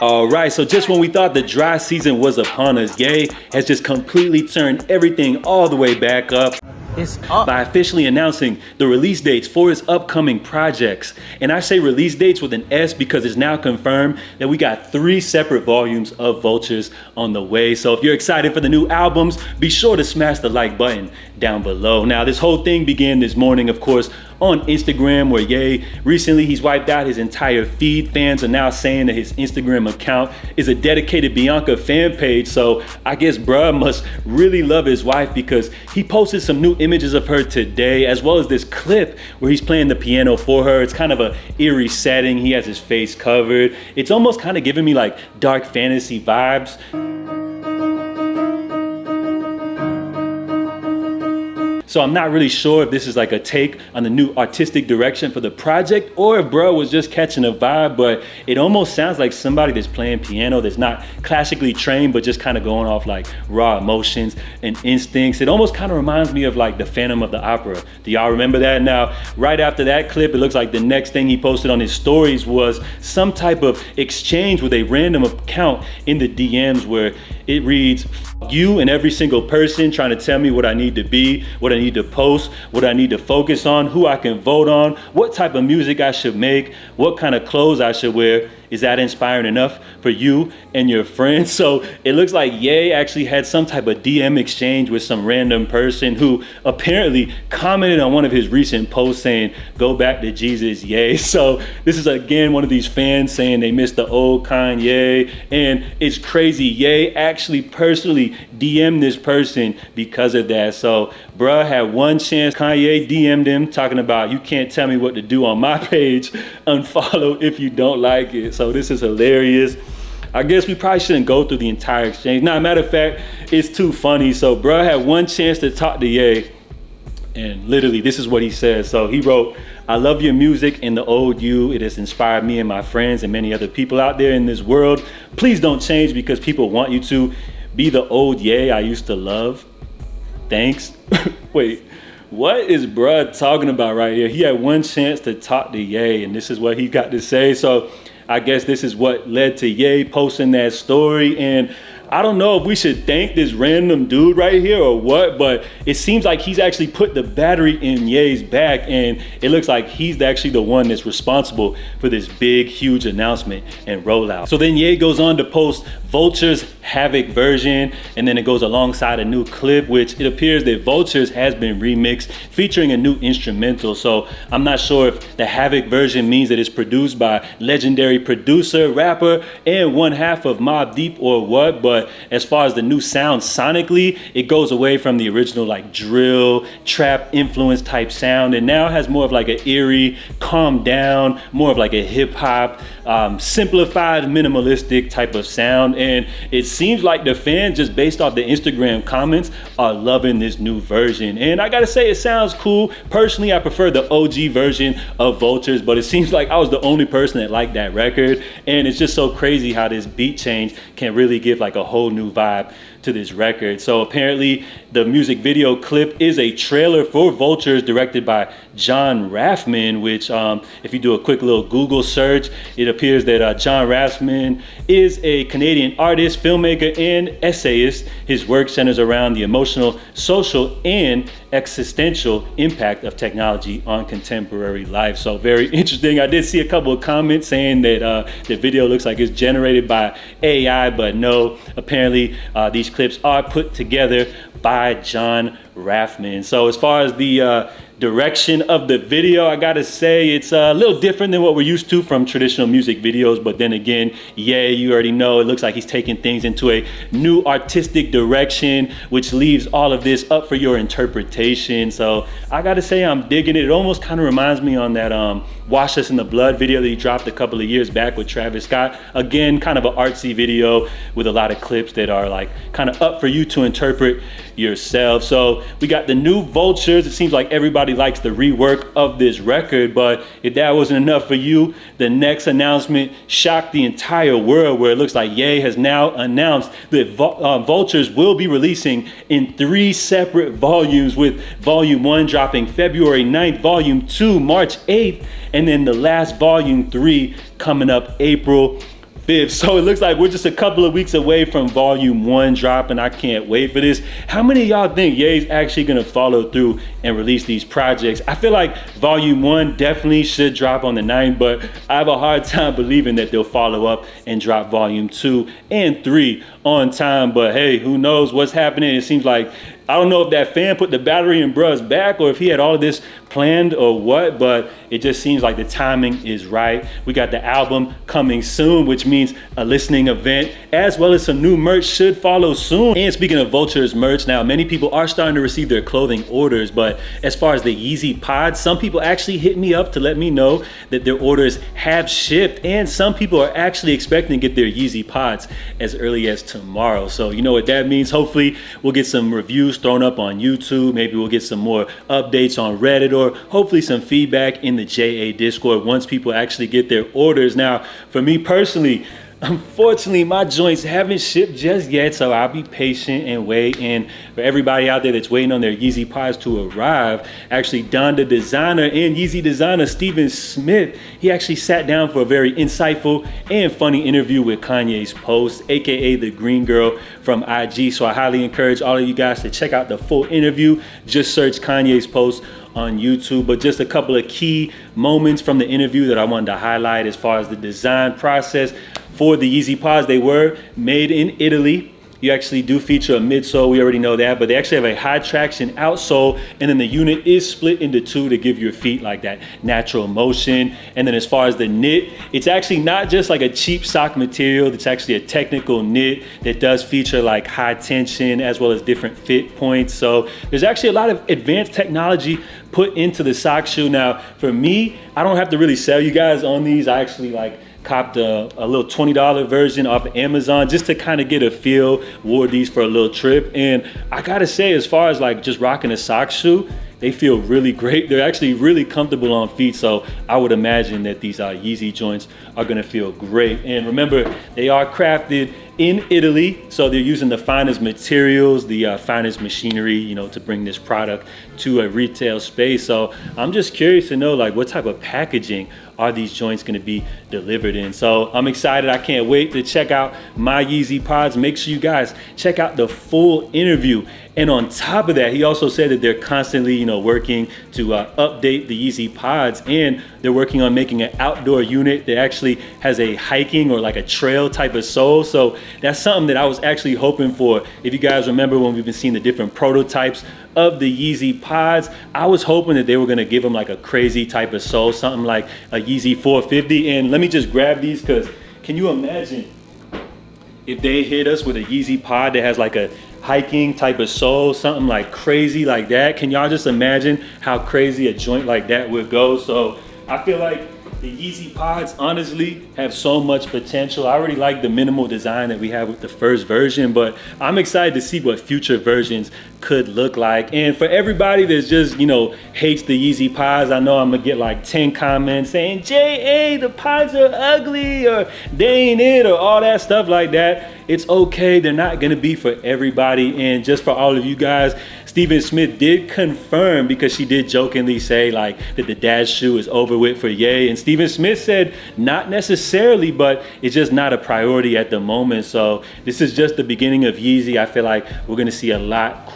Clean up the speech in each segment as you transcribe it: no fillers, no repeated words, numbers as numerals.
All right, so just when we thought the dry season was upon us, Ye has just completely turned everything all the way back up. It's up. By officially announcing the release dates for his upcoming projects. And I say release dates with an S because it's now confirmed that we got 3 separate volumes of Vultures on the way. So if you're excited for the new albums, be sure to smash the like button down below. Now, this whole thing began this morning, of course, on Instagram, where Ye recently he's wiped out his entire feed. Fans are now saying that his Instagram account is a dedicated Bianca fan page. So I guess bruh must really love his wife, because he posted some new images of her today, as well as this clip where he's playing the piano for her. It's kind of a eerie setting. He has his face covered. It's almost kind of giving me like dark fantasy vibes. So I'm not really sure if this is like a take on the new artistic direction for the project, or if bro was just catching a vibe, but it almost sounds like somebody that's playing piano that's not classically trained, but just kind of going off like raw emotions and instincts. It almost kind of reminds me of like the Phantom of the Opera. Do y'all remember that? Now, right after that clip, it looks like the next thing he posted on his stories was some type of exchange with a random account in the DMs where it reads, "You and every single person trying to tell me what I need to be, what I need to post, what I need to focus on, who I can vote on, what type of music I should make, what kind of clothes I should wear. Is that inspiring enough for you and your friends?" So it looks like Ye actually had some type of DM exchange with some random person who apparently commented on one of his recent posts saying, "Go back to Jesus, Ye." So this is again one of these fans saying they miss the old Kanye, and it's crazy. Ye actually personally DM'd this person because of that. So bruh had one chance. Kanye DM'd him talking about, "You can't tell me what to do on my page. Unfollow if you don't like it." So this is hilarious. I guess we probably shouldn't go through the entire exchange. Now, matter of fact, it's too funny. So bruh had one chance to talk to Ye, and literally this is what he said. So he wrote, "I love your music and the old you. It has inspired me and my friends and many other people out there in this world. Please don't change because people want you to. Be the old Ye I used to love. Thanks." Wait, what is bruh talking about right here? He had one chance to talk to Ye, and this is what he got to say. So I guess this is what led to Ye posting that story. And I don't know if we should thank this random dude right here or what, but it seems like he's actually put the battery in Ye's back, and it looks like he's actually the one that's responsible for this big, huge announcement and rollout. So then Ye goes on to post Vultures Havoc version, and then it goes alongside a new clip, which it appears that Vultures has been remixed, featuring a new instrumental. So I'm not sure if the Havoc version means that it's produced by legendary producer, rapper, and one half of Mobb Deep or what, but as far as the new sound sonically, it goes away from the original like drill, trap influence type sound, and now has more of like an eerie, calm down, more of like a hip hop, simplified, minimalistic type of sound. And it seems like the fans, just based off the Instagram comments, are loving this new version. And I gotta say, it sounds cool. Personally, I prefer the OG version of Vultures, but it seems like I was the only person that liked that record. And it's just so crazy how this beat change can really give like a whole new vibe to this record. So apparently the music video clip is a trailer for Vultures directed by John Raffman, which if you do a quick little Google search, it appears that John Raffman is a Canadian artist, filmmaker, and essayist. His work centers around the emotional, social, and existential impact of technology on contemporary life. So very interesting. I did see a couple of comments saying that the video looks like it's generated by AI, but no, apparently these clips are put together by John Raffman. So as far as the direction of the video, I gotta say it's a little different than what we're used to from traditional music videos, but then again, yeah, you already know it looks like he's taking things into a new artistic direction, which leaves all of this up for your interpretation. So I gotta say I'm digging it. It almost kind of reminds me on that Wash Us in the Blood video that he dropped a couple of years back with Travis Scott. Again, kind of an artsy video with a lot of clips that are like kind of up for you to interpret yourself. So we got the new Vultures. It seems like everybody likes the rework of this record, but if that wasn't enough for you, the next announcement shocked the entire world, where it looks like Ye has now announced that Vultures will be releasing in 3 separate volumes, with volume 1 dropping February 9th, volume 2 March 8th, and then the last volume 3 coming up April 5th. So it looks like we're just a couple of weeks away from volume 1 dropping. I can't wait for this. How many of y'all think Ye's actually gonna follow through and release these projects? I feel like volume 1 definitely should drop on the 9th, but I have a hard time believing that they'll follow up and drop volume 2 and 3 on time. But hey, who knows what's happening? It seems like, I don't know if that fan put the battery in bruh's back or if he had all of this planned or what, but it just seems like the timing is right. We got the album coming soon, which means a listening event, as well as some new merch should follow soon. And speaking of Vultures merch, now many people are starting to receive their clothing orders, but as far as the Yeezy Pods, some people actually hit me up to let me know that their orders have shipped, and some people are actually expecting to get their Yeezy Pods as early as tomorrow. So you know what that means. Hopefully we'll get some reviews thrown up on YouTube. Maybe we'll get some more updates on Reddit, or hopefully some feedback in the JA Discord once people actually get their orders. Now, for me personally, unfortunately, my joints haven't shipped just yet, so I'll be patient and wait. And for everybody out there that's waiting on their Yeezy Pods to arrive, actually Donda designer and Yeezy designer Steven Smith, he actually sat down for a very insightful and funny interview with Kanye's Post, aka the Green Girl from IG. So I highly encourage all of you guys to check out the full interview. Just search Kanye's Post on YouTube. But just a couple of key moments from the interview that I wanted to highlight as far as the design process for the Yeezy Pods. They were made in Italy. You actually do feature a midsole, we already know that, but they actually have a high traction outsole, and then the unit is split into 2 to give your feet like that natural motion. And then as far as the knit, it's actually not just like a cheap sock material, it's actually a technical knit that does feature like high tension as well as different fit points. So there's actually a lot of advanced technology put into the sock shoe. Now, for me, I don't have to really sell you guys on these. I actually copped a little $20 version off of Amazon just to kind of get a feel, wore these for a little trip. And I gotta say, as far as just rocking a sock shoe, they feel really great. They're actually really comfortable on feet. So I would imagine that these Yeezy joints are gonna feel great. And remember, they are crafted in Italy. So they're using the finest materials, the finest machinery, to bring this product to a retail space. So I'm just curious to know what type of packaging are these joints going to be delivered in. So I'm excited. I can't wait to check out my Yeezy Pods. Make sure you guys check out the full interview. And on top of that, he also said that they're constantly, working to update the Yeezy Pods, and they're working on making an outdoor unit that actually has a hiking or a trail type of sole. So that's something that I was actually hoping for. If you guys remember when we've been seeing the different prototypes of the Yeezy Pods, I was hoping that they were gonna give them a crazy type of sole, something like a Yeezy 450. And let me just grab these, because can you imagine if they hit us with a Yeezy Pod that has a hiking type of sole, something crazy like that? Can y'all just imagine how crazy a joint like that would go? So I feel like the Yeezy Pods honestly have so much potential. I already like the minimal design that we have with the first version, but I'm excited to see what future versions could look like. And for everybody that's just, hates the Yeezy Pods, I know I'm gonna get 10 comments saying, J.A., the Pods are ugly, or they ain't it, or all that stuff like that. It's okay, they're not gonna be for everybody. And just for all of you guys, Steven Smith did confirm, because she did jokingly say that the dad shoe is over with for Ye. And Steven Smith said not necessarily, but it's just not a priority at the moment. So this is just the beginning of Yeezy. I feel like we're gonna see a lot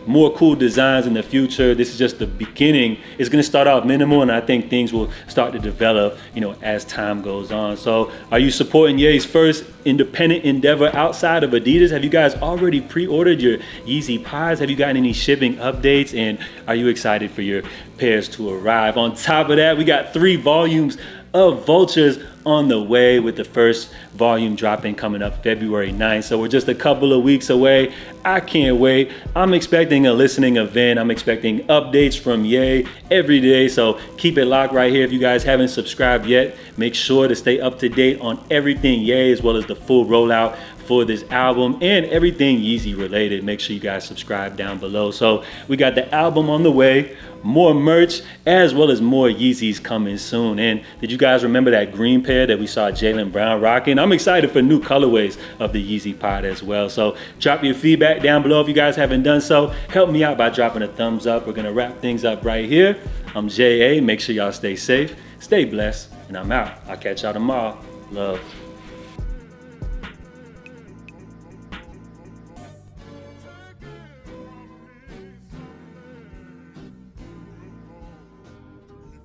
more cool designs in the future. This is just the beginning. It's gonna start off minimal, and I think things will start to develop, as time goes on. So are you supporting Ye's first independent endeavor outside of Adidas? Have you guys already pre-ordered your Yeezy Pods? Have you gotten any shipping updates? And are you excited for your pairs to arrive? On top of that, we got 3 volumes of Vultures on the way, with the first volume dropping coming up February 9th. So we're just a couple of weeks away. I can't wait. I'm expecting a listening event. I'm expecting updates from Ye every day. So keep it locked right here. If you guys haven't subscribed yet, make sure to stay up to date on everything Ye, as well as the full rollout for this album and everything Yeezy related. Make sure you guys subscribe down below. So we got the album on the way, more merch, as well as more Yeezys coming soon. And did you guys remember that green pair that we saw Jaylen Brown rocking? I'm excited for new colorways of the Yeezy Pod as well. So drop your feedback down below if you guys haven't done so. Help me out by dropping a thumbs up. We're gonna wrap things up right here. I'm J.A. Make sure y'all stay safe, stay blessed, and I'm out. I'll catch y'all tomorrow. Love.